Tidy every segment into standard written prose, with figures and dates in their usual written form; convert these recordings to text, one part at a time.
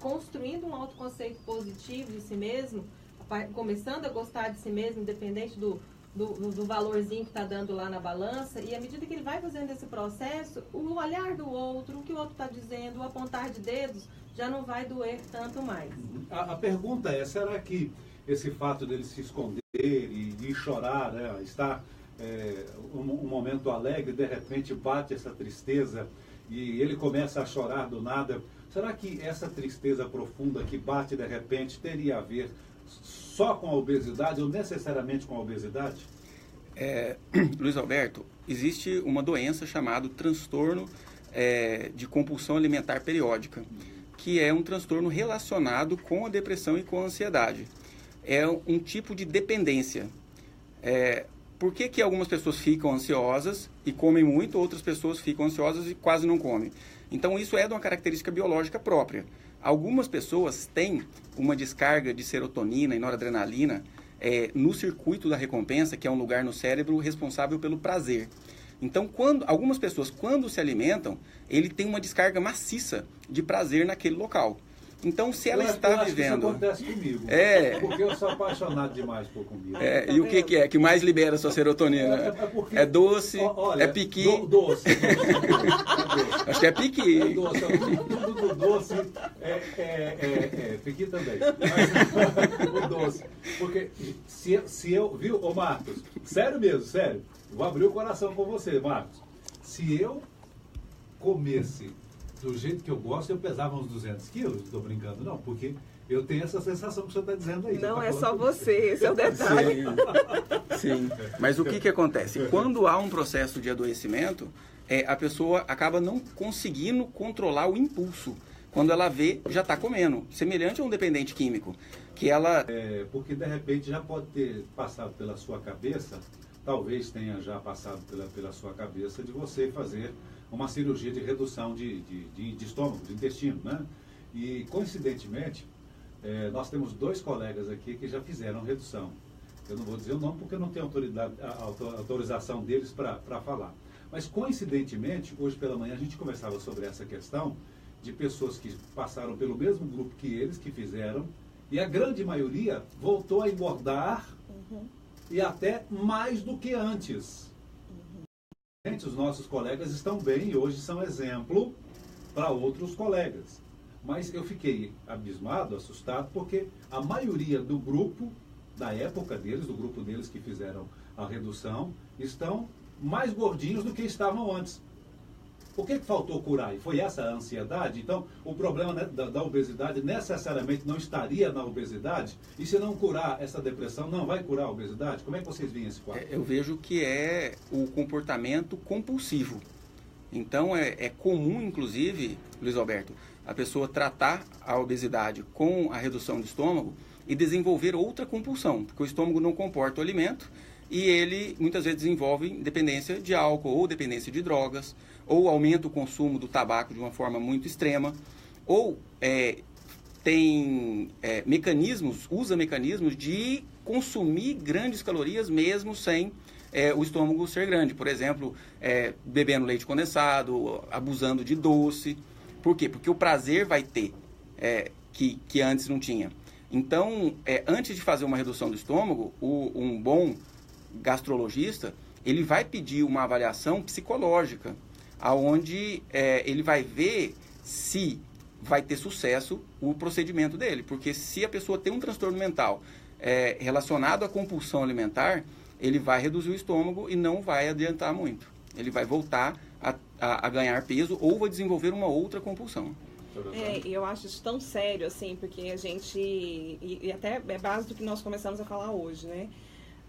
construindo um autoconceito positivo de si mesmo, começando a gostar de si mesmo, independente do valorzinho que está dando lá na balança, e à medida que ele vai fazendo esse processo, o olhar do outro, o que o outro está dizendo, o apontar de dedos, já não vai doer tanto mais. A pergunta é, será que esse fato dele se esconder e chorar, né, estar um momento alegre, de repente bate essa tristeza e ele começa a chorar do nada, será que essa tristeza profunda que bate de repente teria a ver só com a obesidade ou necessariamente com a obesidade? Luiz Alberto, existe uma doença chamada transtorno de compulsão alimentar periódica, que é um transtorno relacionado com a depressão e com a ansiedade. É um tipo de dependência. Por que algumas pessoas ficam ansiosas e comem muito, outras pessoas ficam ansiosas e quase não comem? Então, isso é de uma característica biológica própria. Algumas pessoas têm uma descarga de serotonina e noradrenalina no circuito da recompensa, que é um lugar no cérebro responsável pelo prazer. Então, algumas pessoas, quando se alimentam, ele tem uma descarga maciça de prazer naquele local. Então, se ela está vivendo... Isso acontece comigo. Porque eu sou apaixonado demais por comida. E o que é que mais libera a sua serotonina? É doce, olha, é piqui. Doce. Acho que é piqui. É doce. Tudo do doce piqui também. Mas o doce. Porque se eu... Viu, ô Marcos? Sério mesmo, sério. Vou abrir o coração com você, Marcos. Se eu comesse do jeito que eu gosto, eu pesava uns 200 quilos. Estou brincando, não, porque eu tenho essa sensação que você está dizendo aí. Não tá é só você, esse é o detalhe. Sim. Mas o que acontece? Quando há um processo de adoecimento, a pessoa acaba não conseguindo controlar o impulso. Quando ela vê, já está comendo. Semelhante a um dependente químico. Que ela... porque de repente já pode ter passado pela sua cabeça, talvez tenha já passado pela sua cabeça, de você fazer uma cirurgia de redução de estômago, de intestino, né? E, coincidentemente, nós temos 2 colegas aqui que já fizeram redução. Eu não vou dizer o nome porque eu não tenho autorização deles para falar. Mas, coincidentemente, hoje pela manhã a gente conversava sobre essa questão de pessoas que passaram pelo mesmo grupo que eles, que fizeram, e a grande maioria voltou a engordar e até mais do que antes. Os nossos colegas estão bem e hoje são exemplo para outros colegas. Mas eu fiquei abismado, assustado, porque a maioria do grupo, da época deles, do grupo deles que fizeram a redução, estão mais gordinhos do que estavam antes. O que faltou curar? E foi essa a ansiedade? Então, o problema, né, da obesidade necessariamente não estaria na obesidade? E se não curar essa depressão, não vai curar a obesidade? Como é que vocês veem esse quadro? Eu vejo que é o comportamento compulsivo. Então, é comum, inclusive, Luiz Alberto, a pessoa tratar a obesidade com a redução do estômago e desenvolver outra compulsão, porque o estômago não comporta o alimento e ele muitas vezes desenvolve dependência de álcool ou dependência de drogas, ou aumenta o consumo do tabaco de uma forma muito extrema, ou usa mecanismos de consumir grandes calorias mesmo sem o estômago ser grande. Por exemplo, bebendo leite condensado, abusando de doce. Por quê? Porque o prazer vai ter, que antes não tinha. Então, antes de fazer uma redução do estômago, um bom gastrologista, ele vai pedir uma avaliação psicológica, aonde ele vai ver se vai ter sucesso o procedimento dele. Porque se a pessoa tem um transtorno mental relacionado à compulsão alimentar, ele vai reduzir o estômago e não vai adiantar muito. Ele vai voltar a ganhar peso ou vai desenvolver uma outra compulsão. Eu acho isso tão sério, assim, porque a gente... E até é base do que nós começamos a falar hoje, né?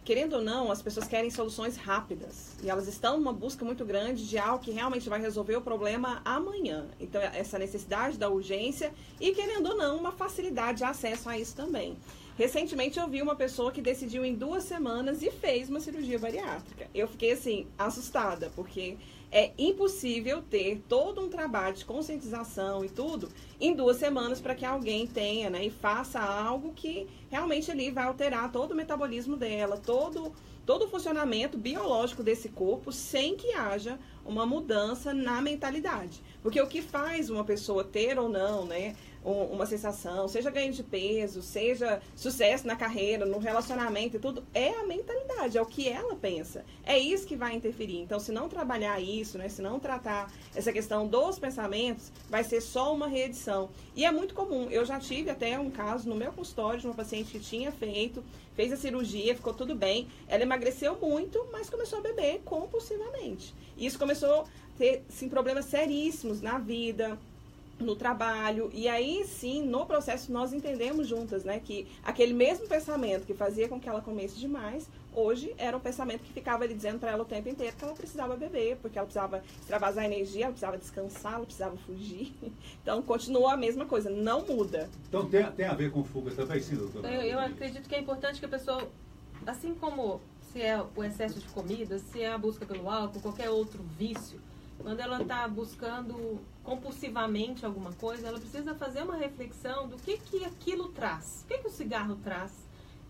Querendo ou não, as pessoas querem soluções rápidas. E elas estão numa busca muito grande de algo que realmente vai resolver o problema amanhã. Então, essa necessidade da urgência e, querendo ou não, uma facilidade de acesso a isso também. Recentemente, eu vi uma pessoa que decidiu em 2 semanas e fez uma cirurgia bariátrica. Eu fiquei, assim, assustada, porque é impossível ter todo um trabalho de conscientização e tudo em 2 semanas para que alguém tenha, né, e faça algo que realmente ali vai alterar todo o metabolismo dela, todo o funcionamento biológico desse corpo, sem que haja uma mudança na mentalidade. Porque o que faz uma pessoa ter ou não, né, uma sensação, seja ganho de peso, seja sucesso na carreira, no relacionamento e tudo, é a mentalidade, é o que ela pensa. É isso que vai interferir. Então, se não trabalhar isso, né, se não tratar essa questão dos pensamentos, vai ser só uma reedição. E é muito comum. Eu já tive até um caso no meu consultório de uma paciente que tinha fez a cirurgia, ficou tudo bem. Ela emagreceu muito, mas começou a beber compulsivamente. E isso começou a ter, sim, problemas seríssimos na vida, no trabalho, e aí sim, no processo nós entendemos juntas, né, que aquele mesmo pensamento que fazia com que ela comesse demais, hoje era um pensamento que ficava ali dizendo para ela o tempo inteiro que ela precisava beber, porque ela precisava extravasar energia, ela precisava descansar, ela precisava fugir. Então, continua a mesma coisa, não muda. Então, tem a ver com fuga também, sim, doutora? Eu acredito que é importante que a pessoa, assim como se é o excesso de comida, se é a busca pelo álcool, qualquer outro vício, quando ela está buscando compulsivamente alguma coisa, ela precisa fazer uma reflexão do que aquilo traz. O que o cigarro traz?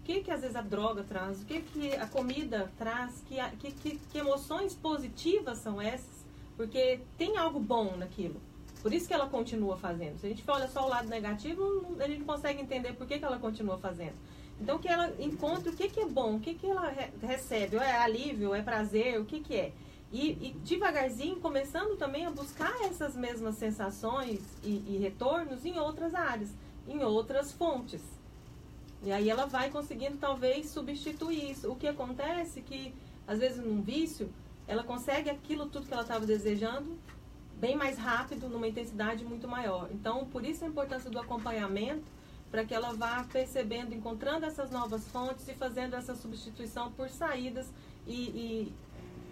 O que às vezes a droga traz? O que a comida traz? Que emoções positivas são essas? Porque tem algo bom naquilo. Por isso que ela continua fazendo. Se a gente olha só o lado negativo, a gente não consegue entender por que ela continua fazendo. Então, que ela encontre o que é bom, o que ela recebe. Ou é alívio, ou é prazer, o que é. E devagarzinho, começando também a buscar essas mesmas sensações e retornos em outras áreas, em outras fontes. E aí ela vai conseguindo, talvez, substituir isso. O que acontece é que, às vezes, num vício, ela consegue aquilo tudo que ela estava desejando bem mais rápido, numa intensidade muito maior. Então, por isso a importância do acompanhamento, para que ela vá percebendo, encontrando essas novas fontes e fazendo essa substituição por saídas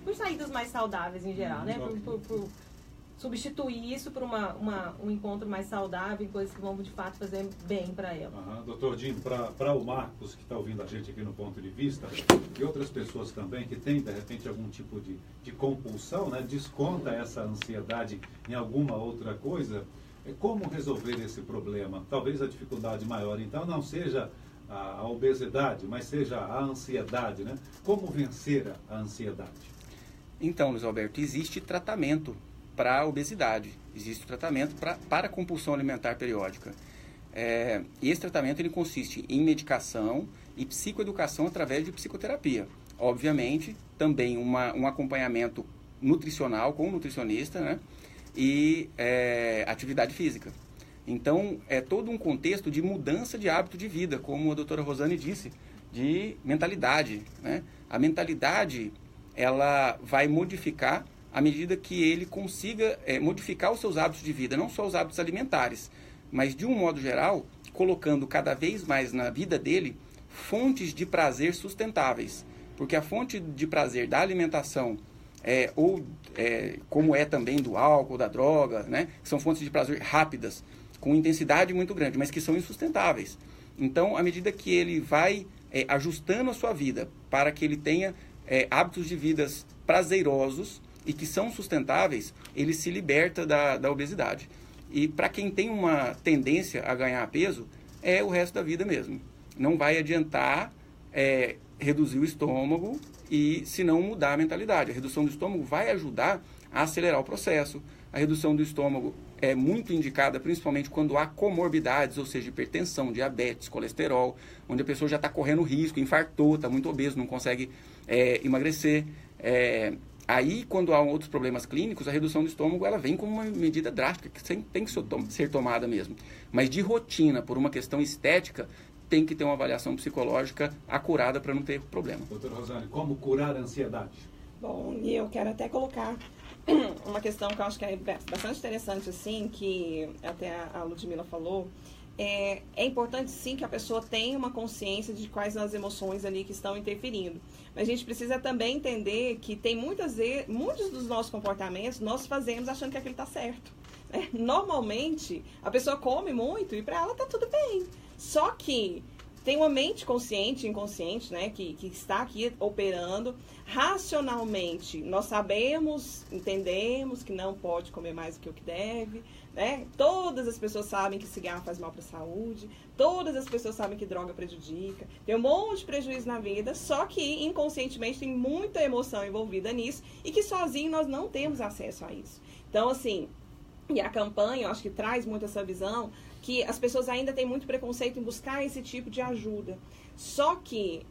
por saídas mais saudáveis em geral, né? Por substituir isso por um encontro mais saudável e coisas que vão de fato fazer bem para ela. Doutor Dino, para o Marcos, que está ouvindo a gente aqui no Ponto de Vista, e outras pessoas também que têm, de repente, algum tipo de compulsão, né? Desconta essa ansiedade em alguma outra coisa, como resolver esse problema? Talvez a dificuldade maior, então, não seja a obesidade, mas seja a ansiedade, né? Como vencer a ansiedade? Então, Luiz Alberto, existe tratamento para a obesidade, existe tratamento para a compulsão alimentar periódica. E esse tratamento ele consiste em medicação e psicoeducação através de psicoterapia. Obviamente, também um acompanhamento nutricional com o nutricionista, né? E atividade física. Então, é todo um contexto de mudança de hábito de vida, como a doutora Rosane disse, de mentalidade, né? A mentalidade, ela vai modificar à medida que ele consiga modificar os seus hábitos de vida, não só os hábitos alimentares, mas, de um modo geral, colocando cada vez mais na vida dele fontes de prazer sustentáveis. Porque a fonte de prazer da alimentação, como é também do álcool, da droga, né? São fontes de prazer rápidas, com intensidade muito grande, mas que são insustentáveis. Então, à medida que ele vai ajustando a sua vida para que ele tenha hábitos de vidas prazerosos e que são sustentáveis, ele se liberta da obesidade. E para quem tem uma tendência a ganhar peso, é o resto da vida mesmo. Não vai adiantar reduzir o estômago e se não mudar a mentalidade. A redução do estômago vai ajudar a acelerar o processo. A redução do estômago é muito indicada, principalmente quando há comorbidades, ou seja, hipertensão, diabetes, colesterol, onde a pessoa já está correndo risco, infartou, está muito obeso, não consegue emagrecer. Aí, quando há outros problemas clínicos, a redução do estômago ela vem como uma medida drástica, que tem que ser tomada mesmo. Mas de rotina, por uma questão estética, tem que ter uma avaliação psicológica acurada para não ter problema. Doutora Rosane, como curar a ansiedade? Bom, e eu quero até colocar uma questão que eu acho que é bastante interessante, assim, que até a Ludmila falou. É importante, sim, que a pessoa tenha uma consciência de quais são as emoções ali que estão interferindo. Mas a gente precisa também entender que tem muitos dos nossos comportamentos nós fazemos achando que aquilo está certo. Né? Normalmente, a pessoa come muito e para ela está tudo bem. Só que tem uma mente consciente e inconsciente, né, que está aqui operando. Racionalmente, nós sabemos, entendemos que não pode comer mais do que o que deve, né? Todas as pessoas sabem que cigarro faz mal para a saúde, todas as pessoas sabem que droga prejudica, tem um monte de prejuízo na vida, só que inconscientemente tem muita emoção envolvida nisso e que sozinho nós não temos acesso a isso. Então, assim, e a campanha, eu acho que traz muito essa visão que as pessoas ainda têm muito preconceito em buscar esse tipo de ajuda. Só que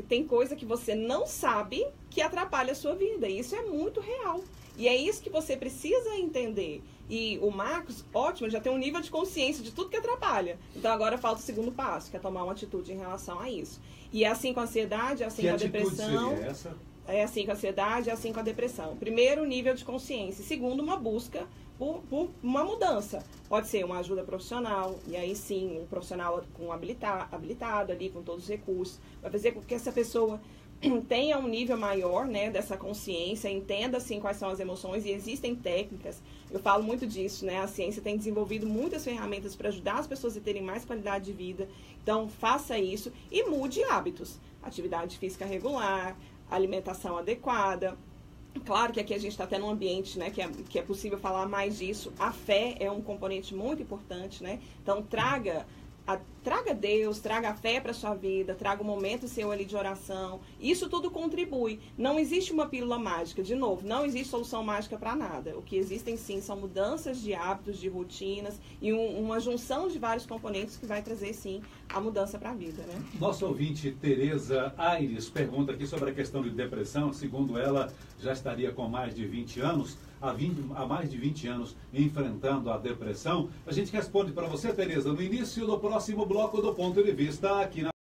tem coisa que você não sabe que atrapalha a sua vida. E isso é muito real. E é isso que você precisa entender. E o Marcos, ótimo, já tem um nível de consciência de tudo que atrapalha. Então agora falta o segundo passo, que é tomar uma atitude em relação a isso. E é assim com a ansiedade, é assim com a depressão. Seria essa? É assim com a ansiedade, é assim com a depressão. Primeiro, nível de consciência. Segundo, uma busca por uma mudança. Pode ser uma ajuda profissional, e aí sim, um profissional habilitado ali, com todos os recursos. Vai fazer com que essa pessoa tenha um nível maior, né, dessa consciência, entenda, assim, quais são as emoções, e existem técnicas. Eu falo muito disso, né? A ciência tem desenvolvido muitas ferramentas para ajudar as pessoas a terem mais qualidade de vida. Então, faça isso e mude hábitos. Atividade física regular, alimentação adequada. Claro que aqui a gente está até num ambiente, né, que é possível falar mais disso. A fé é um componente muito importante, né? Então, traga Deus, traga a fé para a sua vida, traga um momento seu ali de oração. Isso tudo contribui. Não existe uma pílula mágica. De novo, não existe solução mágica para nada. O que existem, sim, são mudanças de hábitos, de rotinas e uma junção de vários componentes que vai trazer, sim, a mudança para a vida, né? Nosso ouvinte, Tereza Aires, pergunta aqui sobre a questão de depressão. Segundo ela, já estaria com mais de 20 anos. Há mais de 20 anos enfrentando a depressão. A gente responde para você, Tereza, no início do próximo bloco do Ponto de Vista aqui na